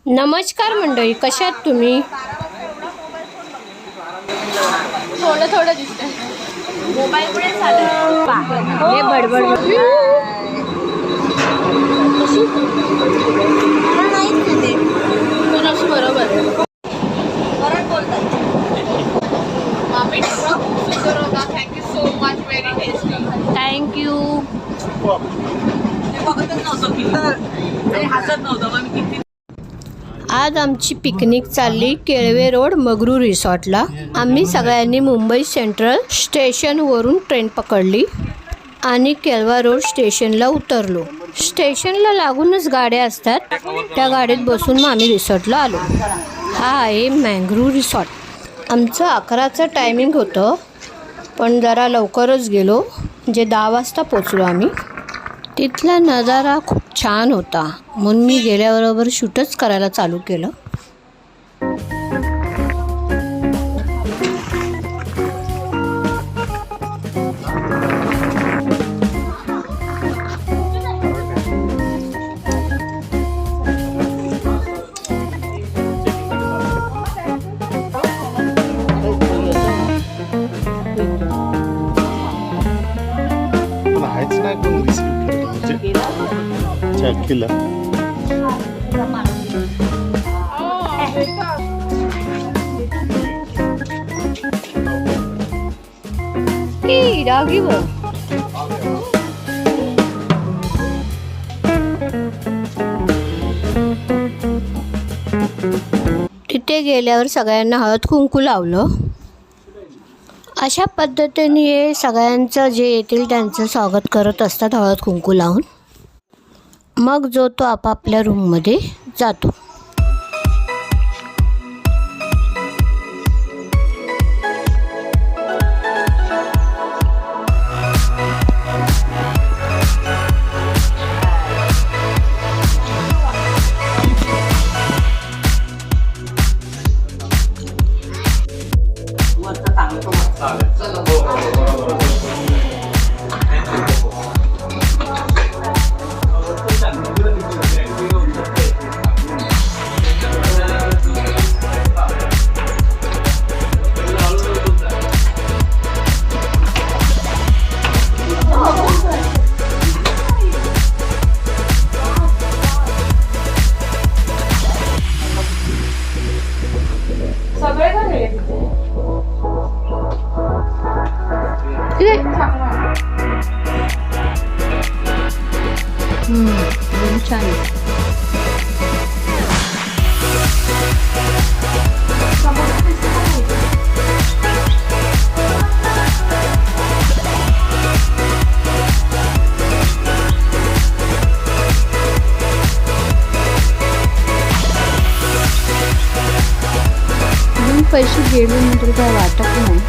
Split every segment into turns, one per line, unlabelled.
नमस्कार मंडळी, कशा आहात तुम्ही?
थोडं थोडं दिसतंय मोबाईलमुळे झालं
हे बडबड
बरोबर परत बोलतात. मामी खूप सुंदर होता. Thank you so much. Very tasty.
Thank you.
बघतच नव्हतं की आणि हसत नव्हतं मग मी किती.
आज आमची पिकनिक चालली केळवे रोड मगरू रिसॉर्टला. आम्ही सगळ्यांनी मुंबई सेंट्रल स्टेशनवरून ट्रेन पकडली आणि केळवा रोड स्टेशनला उतरलो. स्टेशनला लागूनच गाड्या असतात, त्या गाडीत बसून मग आम्ही रिसॉर्टला आलो. हा आहे मॅंग्रू रिसॉर्ट. आमचं 11चं टायमिंग होतं, पण जरा लवकरच गेलो, म्हणजे 10 वाजता पोचलो आम्ही. तिथला नजारा खूप छान होता, म्हणून मी गेल्याबरोबर शूटच करायला चालू केलं. डागी बघ. तिथे गेल्यावर सगळ्यांना हळद कुंकू लावलं. अशा पद्धतीने सगळ्यांचं जे येतील त्यांचं स्वागत करत असतात हळद कुंकू लावून. मग जो तो आपापल्या रूममध्ये जातो. छान. पैसे गेले नंतर काय वाटत नाही.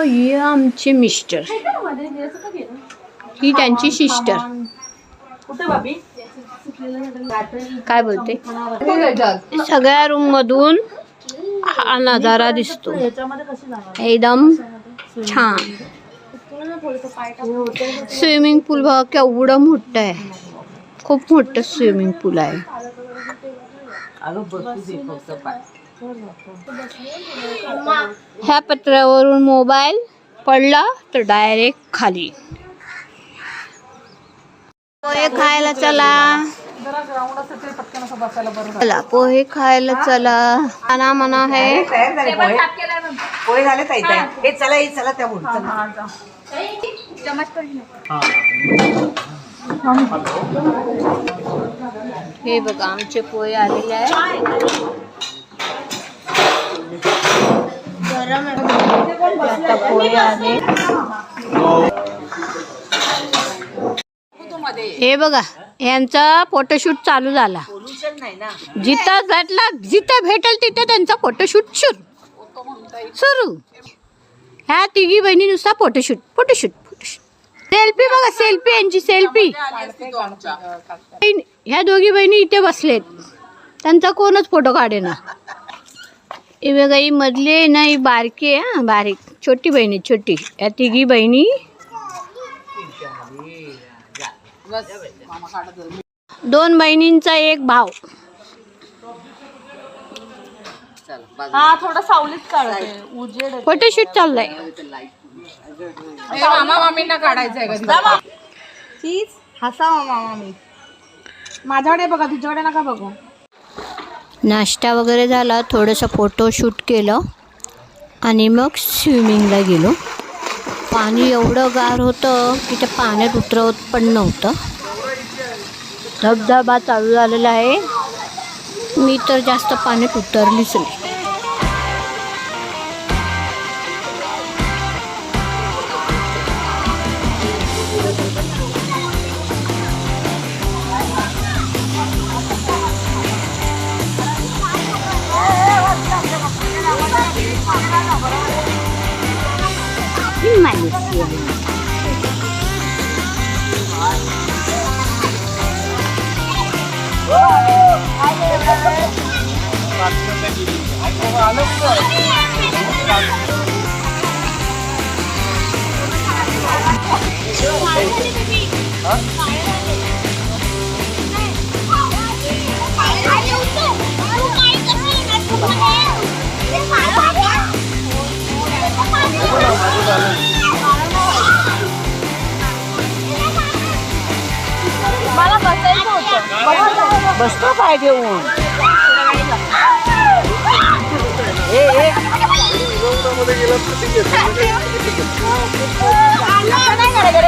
ये आमचे मिस्टर, ही त्यांची सिस्टर. काय बोलते. सगळ्या रूम मधून हा नजारा दिसतो एकदम छान. स्विमिंग पूल बघा केवढं मोठं आहे, खूप मोठं स्विमिंग पूल आहे. ह्या पत्र्यावरून मोबाईल पडला तर डायरेक्ट खाली. पोहे खायला चला, चला पोहे खायला चला. खाना मना है.
पोहे झाले ताई. हे चला हे चला त्या बोल.
हे बघा आमचे पोहे आलेले आहे. आता पोहे आले. हे बघा यांचा फोटोशूट चालू झाला. जिथं भेटला जिथं भेटेल तिथे त्यांचा फोटोशूट सुरू. ह्या तिघी बहिणी नुसता फोटोशूट फोटोशूट फोटोशूट. सेल्फी बघा सेल्फी, यांची सेल्फी. ह्या दोघी बहिणी इथे बसलेत, त्यांचा कोणच फोटो काढेना. हे बघा ही मधली नाही बारकी आहे, बारीक छोटी बहिणी छोटी. या तिघी बहिणी दोन बहिणींचा एक भाव.
हा थोडं सावलीत काढते, उजेड.
फोटोशूट चाललाय.
मामा मामींना काढायचंय का? हसा मामा मामी. माझ्याकडे बघा, तुझ्याकडे नका बघू.
नाश्ता वगैरे झाला, थोडंसं फोटोशूट केलं आणि मग स्विमिंगला गेलो. पाणी एवढं गार होतं की त्या पाण्यात उतरवत पण नव्हतं. धबधबा चालू झालेला आहे. मी तर जास्त पाण्यात उतरलीच नाही.
मला बसायचं होतं.
बसतो पाय घेऊन.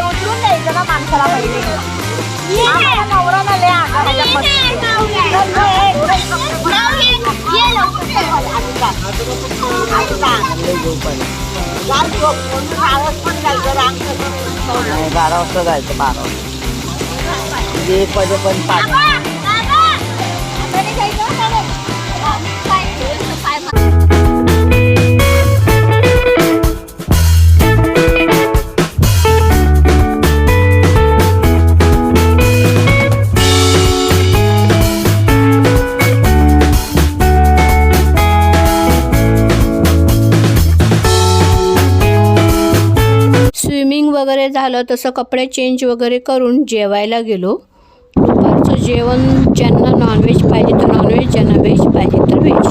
उचलून द्यायचं ना माणसाला पहिले. नवरा ना लय
नाही 12 वाजता जायचं. 12 वाजता 1 वाजेपर्यंत पाणी.
स्विमिंग वगैरे झालं, तसं कपडे चेंज वगैरे करून जेवायला गेलो. दुपारचं जेवण ज्यांना नॉनव्हेज पाहिजे तर नॉनव्हेज, ज्यांना व्हेज पाहिजे तर व्हेज.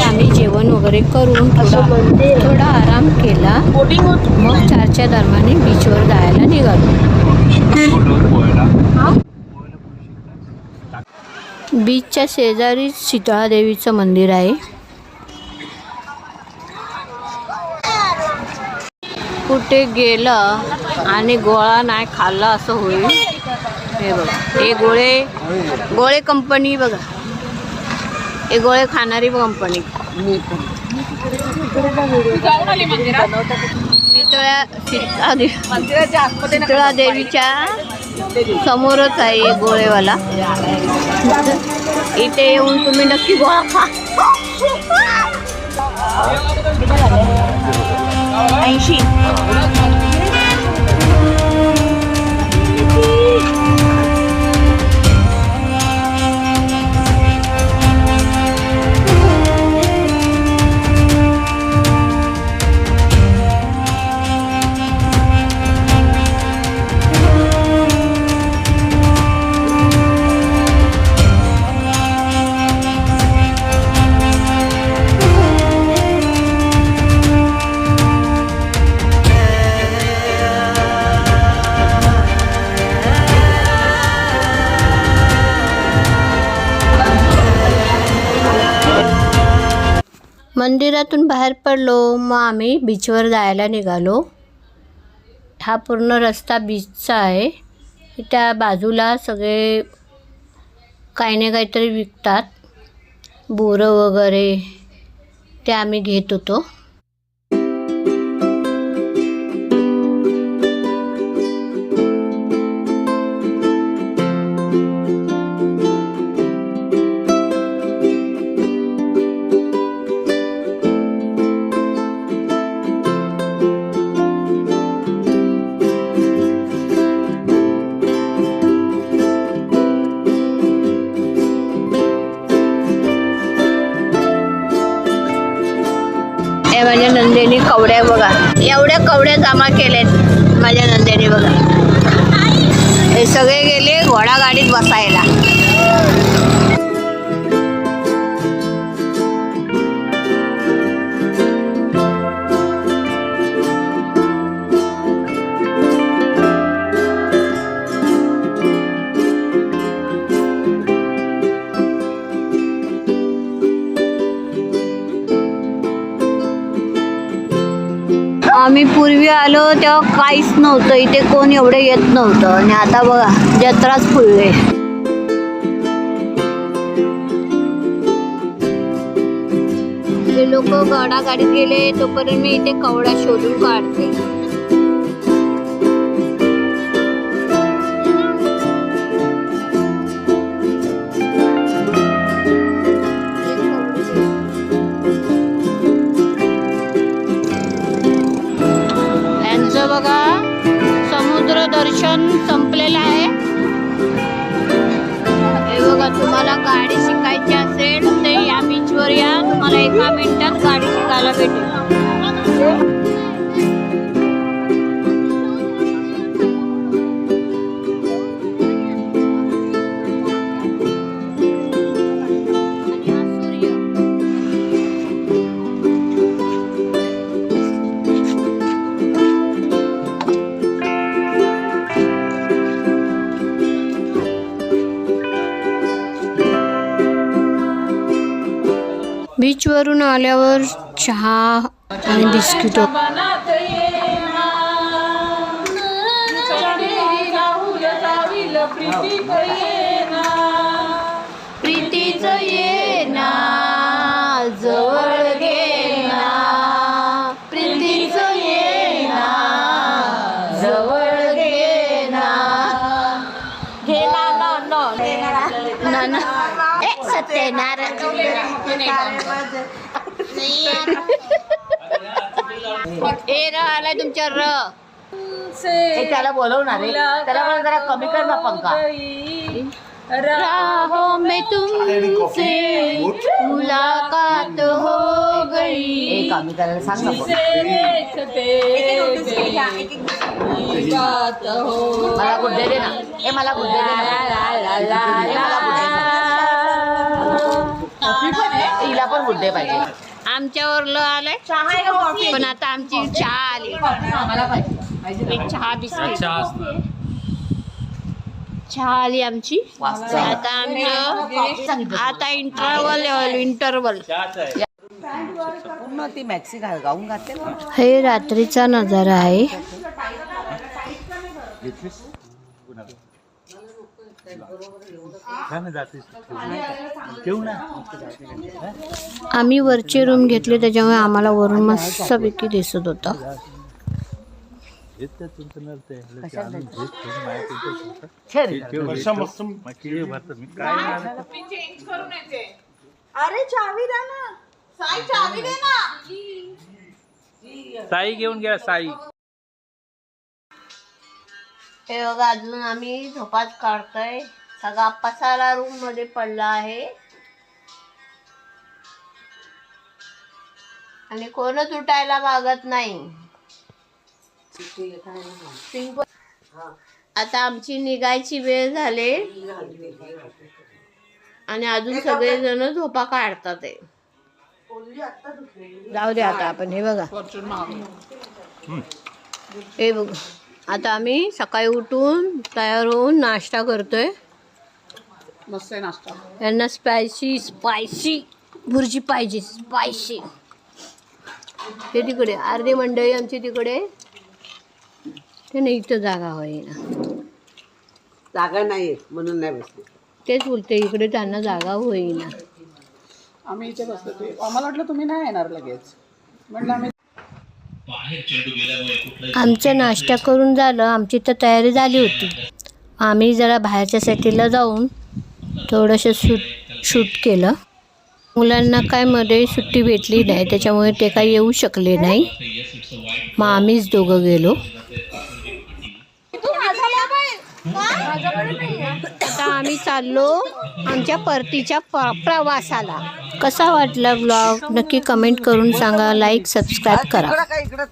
आम्ही जेवण वगैरे करून थोडा आराम केला. मग 4च्या दरम्यान बीचवर जायला निघालो. बीचच्या शेजारी शीतळादेवीचं मंदिर आहे. कुठे गेलं आणि गोळा नाही खाल्ला असं होईल. हे बघा हे गोळे कंपनी बघा, हे गोळे खाणारी कंपनी. शीतळा देवीच्या समोरच आहे हे गोळेवाला. इथे येऊन तुम्ही नक्की गोळा खा.
80.
मंदिरातून बाहेर पडलो, मग आम्ही बीचवर जायला निघालो. हा पूर्ण रस्ता बीचचा आहे. त्या बाजूला सगळे काही ना काहीतरी विकतात, बोरं वगैरे, ते आम्ही घेत होतो. माझ्या नंदेने कवड्या बघा, एवढ्या कवड्या जमा केल्यात माझ्या नंदेने बघा. हे सगळे गेले घोडागाडीत बसायला. आम्ही पूर्वी आलो तेव्हा काहीच नव्हतं, इथे कोण एवढं येत नव्हतं, आणि आता बघा जत्राच फुलले. हे लोक गाडीत गेले तोपर्यंत मी इथे कवडा शोधून काढते. बघा समुद्र दर्शन संपलेलं आहे. हे बघा, तुम्हाला गाडी शिकायची असेल तर या बीचवर या, तुम्हाला 1 मिनिटात गाडी शिकायला भेटेल. बीचवरून आल्यावर चहा आणि बिस्किट. प्रीतीचं ये ना जवळ घे ना, प्रीतीचं ये ना जवळ घे ना, घे ना ना ना सत्यनारायण. हे र आलाय तुमच्या र. त्याला बोलवणार आहे, त्याला मला जरा कमी कर ना पंखा. राहों में तुमसे मुलाकात हो गई. कमी करायला सांग ना. मला गुड्डे दे ना. हे मला गुड्डे दे ना. तिला पण गुड्डे पाहिजे. आमच्यावर ल आलंय, पण आता आमची चहा आली. चहा बिस्किट चहा आली आमची. आता आमचं आता इंटरवल.
ती मॅक्सी गाऊन घातले.
हे रात्रीचा नजारा आहे. आम्ही वरचे रूम घेतले, त्याच्यामुळे आम्हाला वरून मस्तपैकी दिसत होता.
अरे चावी द्या ना साई, चावी दे ना.
साई घेऊन घ्या साई.
हे बघा, अजून आम्ही झोपाच काढतोय. सगळा पसारा रूम मध्ये पडला आहे आणि कोणच उठायला मागत नाही. आता आमची निघायची वेळ झाली आणि अजून सगळे जण झोपा काढतात. जाऊ दे आता आपण. हे बघा, हे बघ, आता आम्ही सकाळी उठून तयार होऊन नाश्ता करतोय.
मस्त नाश्ता.
यांना स्पायसी भुर्जी पाहिजे, स्पायसी. ते तिकडे अर्धी मंडळी आमची तिकडे, ते नाही इथं जागा होईना.
जागा नाही म्हणून नाही बसली.
तेच बोलते इकडे त्यांना जागा होईना.
आम्ही इथे बसलो. आम्हाला वाटलं तुम्ही नाही येणार लगेच, म्हटलं आम्ही.
आमचा नाश्ता करून झालं, आमची तर तयारी झाली होती. आम्ही जरा बाहेरच्या साईडला जाऊन थोडंसं शूट केलं. मुलांना काय मध्ये सुट्टी भेटली नाही, त्याच्यामुळे ते काही येऊ शकले नाही. मग आम्हीच दोघं गेलो. आता आम्ही चाललो आमच्या परतीच्या प्रवासाला. कसा वाटला ब्लॉग नक्की कमेंट करून सांगा. लाईक सबस्क्राईब करा.
इकडं काय इकडं